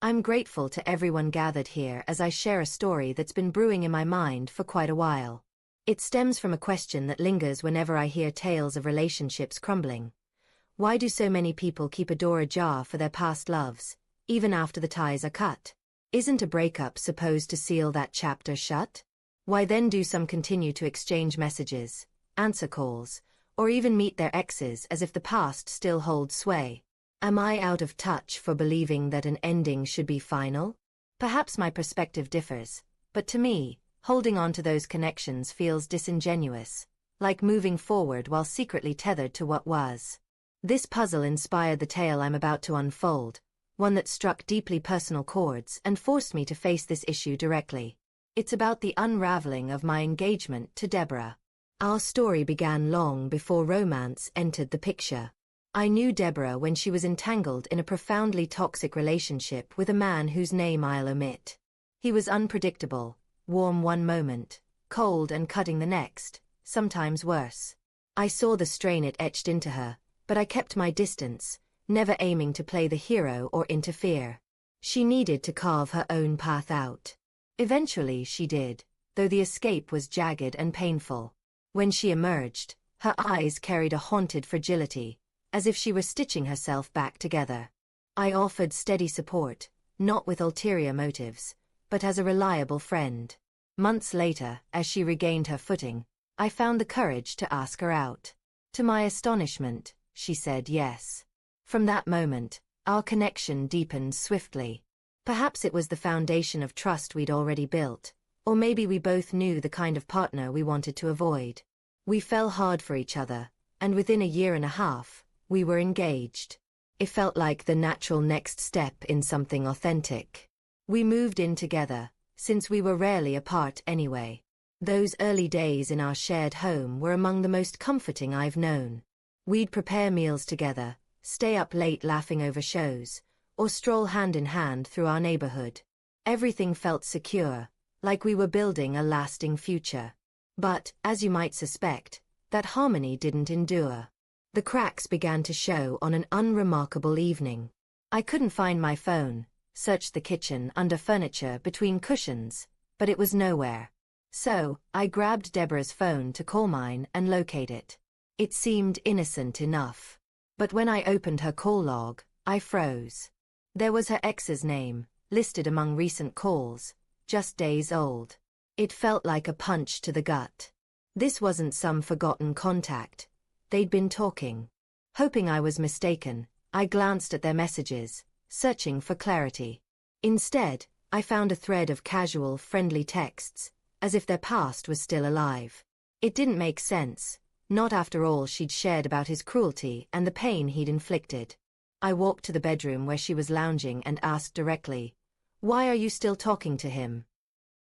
I'm grateful to everyone gathered here as I share a story that's been brewing in my mind for quite a while. It stems from a question that lingers whenever I hear tales of relationships crumbling. Why do so many people keep a door ajar for their past loves, even after the ties are cut? Isn't a breakup supposed to seal that chapter shut? Why then do some continue to exchange messages, answer calls, or even meet their exes as if the past still holds sway? Am I out of touch for believing that an ending should be final? Perhaps my perspective differs, but to me, holding on to those connections feels disingenuous, like moving forward while secretly tethered to what was. This puzzle inspired the tale I'm about to unfold, one that struck deeply personal chords and forced me to face this issue directly. It's about the unraveling of my engagement to Deborah. Our story began long before romance entered the picture. I knew Deborah when she was entangled in a profoundly toxic relationship with a man whose name I'll omit. He was unpredictable, warm one moment, cold and cutting the next, sometimes worse. I saw the strain it etched into her, but I kept my distance, never aiming to play the hero or interfere. She needed to carve her own path out. Eventually she did, though the escape was jagged and painful. When she emerged, her eyes carried a haunted fragility, as if she were stitching herself back together. I offered steady support, not with ulterior motives, but as a reliable friend. Months later, as she regained her footing, I found the courage to ask her out. To my astonishment, she said yes. From that moment, our connection deepened swiftly. Perhaps it was the foundation of trust we'd already built, or maybe we both knew the kind of partner we wanted to avoid. We fell hard for each other, and within a year and a half, we were engaged. It felt like the natural next step in something authentic. We moved in together, since we were rarely apart anyway. Those early days in our shared home were among the most comforting I've known. We'd prepare meals together, stay up late laughing over shows, or stroll hand in hand through our neighborhood. Everything felt secure, like we were building a lasting future. But, as you might suspect, that harmony didn't endure. The cracks began to show on an unremarkable evening. I couldn't find my phone, searched the kitchen under furniture between cushions, but it was nowhere. So, I grabbed Deborah's phone to call mine and locate it. It seemed innocent enough. But when I opened her call log, I froze. There was her ex's name, listed among recent calls, just days old. It felt like a punch to the gut. This wasn't some forgotten contact. They'd been talking. Hoping I was mistaken, I glanced at their messages, searching for clarity. Instead, I found a thread of casual, friendly texts, as if their past was still alive. It didn't make sense, not after all she'd shared about his cruelty and the pain he'd inflicted. I walked to the bedroom where she was lounging and asked directly, "Why are you still talking to him?"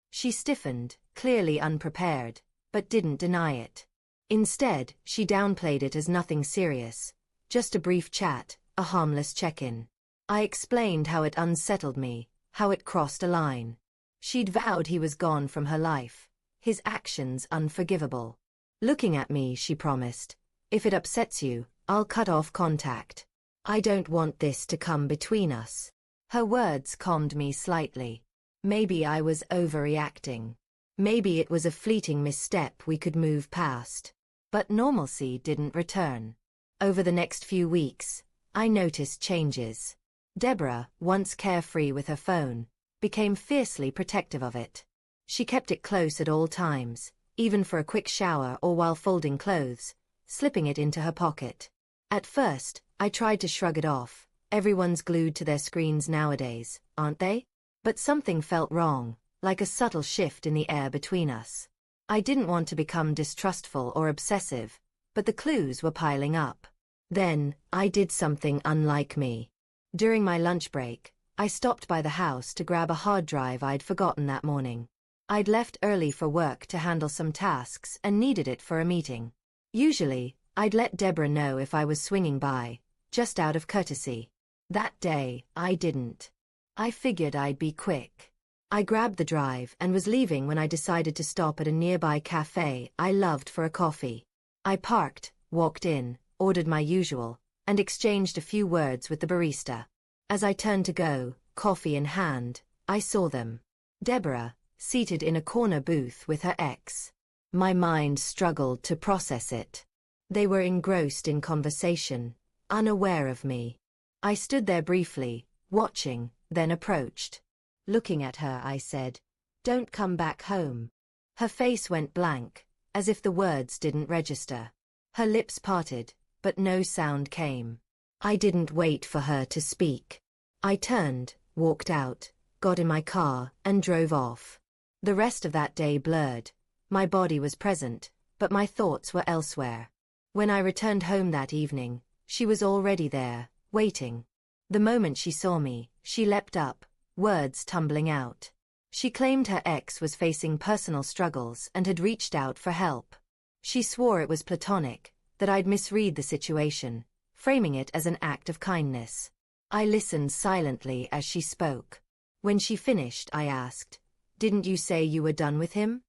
She stiffened, clearly unprepared, but didn't deny it. Instead, she downplayed it as nothing serious, just a brief chat, a harmless check-in. I explained how it unsettled me, how it crossed a line. She'd vowed he was gone from her life, his actions unforgivable. Looking at me, she promised, "If it upsets you, I'll cut off contact. I don't want this to come between us." Her words calmed me slightly. Maybe I was overreacting. Maybe it was a fleeting misstep we could move past. But normalcy didn't return. Over the next few weeks, I noticed changes. Deborah, once carefree with her phone, became fiercely protective of it. She kept it close at all times, even for a quick shower or while folding clothes, slipping it into her pocket. At first, I tried to shrug it off. Everyone's glued to their screens nowadays, aren't they? But something felt wrong, like a subtle shift in the air between us. I didn't want to become distrustful or obsessive, but the clues were piling up. Then, I did something unlike me. During my lunch break, I stopped by the house to grab a hard drive I'd forgotten that morning. I'd left early for work to handle some tasks and needed it for a meeting. Usually, I'd let Deborah know if I was swinging by, just out of courtesy. That day, I didn't. I figured I'd be quick. I grabbed the drive and was leaving when I decided to stop at a nearby cafe I loved for a coffee. I parked, walked in, ordered my usual, and exchanged a few words with the barista. As I turned to go, coffee in hand, I saw them. Deborah, seated in a corner booth with her ex. My mind struggled to process it. They were engrossed in conversation, unaware of me. I stood there briefly, watching, then approached. Looking at her, I said, "Don't come back home." Her face went blank, as if the words didn't register. Her lips parted, but no sound came. I didn't wait for her to speak. I turned, walked out, got in my car, and drove off. The rest of that day blurred. My body was present, but my thoughts were elsewhere. When I returned home that evening, she was already there, waiting. The moment she saw me, she leapt up, words tumbling out. She claimed her ex was facing personal struggles and had reached out for help. She swore it was platonic, that I'd misread the situation, framing it as an act of kindness. I listened silently as she spoke. When she finished, I asked, "Didn't you say you were done with him?"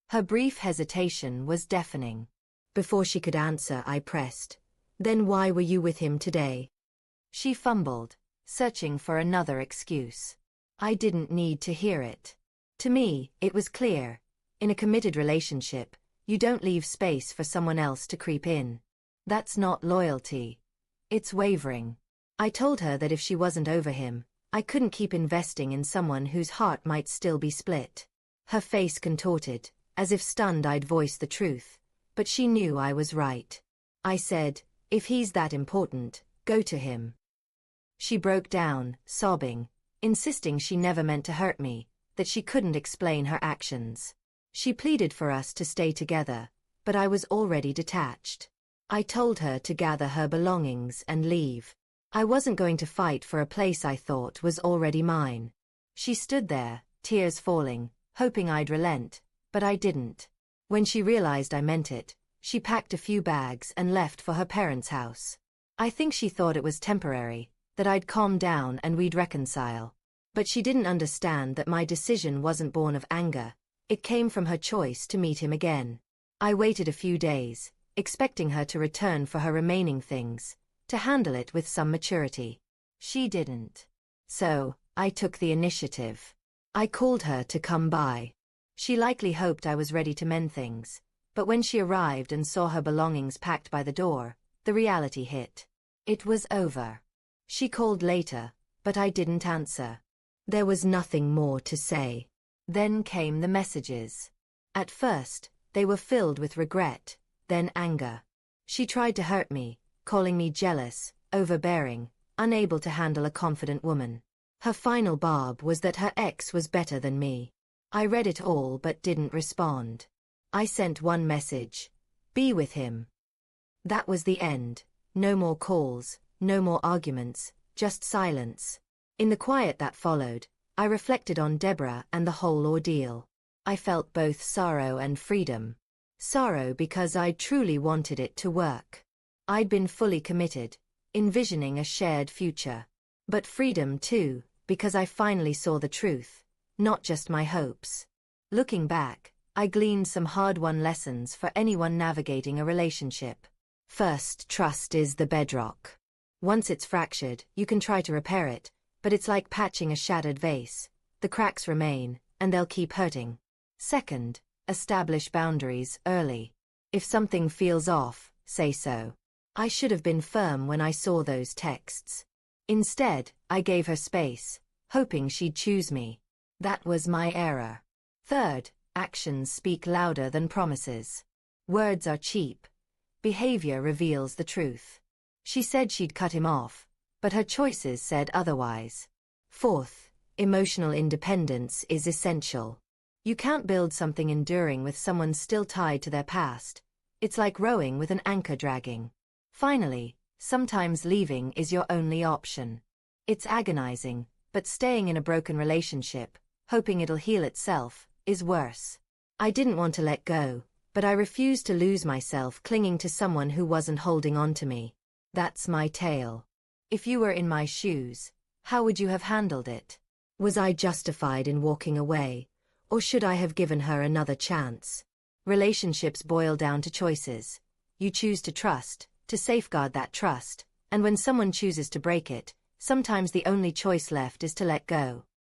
Her brief hesitation was deafening. Before she could answer, I pressed, "Then why were you with him today?" She fumbled, searching for another excuse. I didn't need to hear it. To me, it was clear. In a committed relationship, you don't leave space for someone else to creep in. That's not loyalty. It's wavering. I told her that if she wasn't over him, I couldn't keep investing in someone whose heart might still be split. Her face contorted, as if stunned I'd voiced the truth, but she knew I was right. I said, "If he's that important, go to him." She broke down, sobbing, insisting she never meant to hurt me, that she couldn't explain her actions. She pleaded for us to stay together, but I was already detached. I told her to gather her belongings and leave. I wasn't going to fight for a place I thought was already mine. She stood there, tears falling, hoping I'd relent, but I didn't. When she realized I meant it, she packed a few bags and left for her parents' house. I think she thought it was temporary, that I'd calm down and we'd reconcile. But she didn't understand that my decision wasn't born of anger. It came from her choice to meet him again. I waited a few days, expecting her to return for her remaining things, to handle it with some maturity. She didn't. So, I took the initiative. I called her to come by. She likely hoped I was ready to mend things, but when she arrived and saw her belongings packed by the door, the reality hit. It was over. She called later, but I didn't answer. There was nothing more to say. Then came the messages. At first, they were filled with regret, then anger. She tried to hurt me, calling me jealous, overbearing, unable to handle a confident woman. Her final barb was that her ex was better than me. I read it all but didn't respond. I sent one message: "Be with him." That was the end. No more calls, no more arguments, just silence. In the quiet that followed, I reflected on Deborah and the whole ordeal. I felt both sorrow and freedom. Sorrow because I truly wanted it to work. I'd been fully committed, envisioning a shared future. But freedom too, because I finally saw the truth, not just my hopes. Looking back, I gleaned some hard-won lessons for anyone navigating a relationship. First, trust is the bedrock. Once it's fractured, you can try to repair it, but it's like patching a shattered vase. The cracks remain, and they'll keep hurting. Second, establish boundaries early. If something feels off, say so. I should have been firm when I saw those texts. Instead, I gave her space, hoping she'd choose me. That was my error. Third, actions speak louder than promises. Words are cheap. Behavior reveals the truth. She said she'd cut him off, but her choices said otherwise. Fourth, emotional independence is essential. You can't build something enduring with someone still tied to their past. It's like rowing with an anchor dragging. Finally, sometimes leaving is your only option. It's agonizing, but staying in a broken relationship, hoping it'll heal itself, is worse. I didn't want to let go, but I refused to lose myself clinging to someone who wasn't holding on to me. That's my tale. If you were in my shoes, how would you have handled it? Was I justified in walking away, or should I have given her another chance? Relationships boil down to choices. You choose to trust, to safeguard that trust, and when someone chooses to break it, sometimes the only choice left is to let go.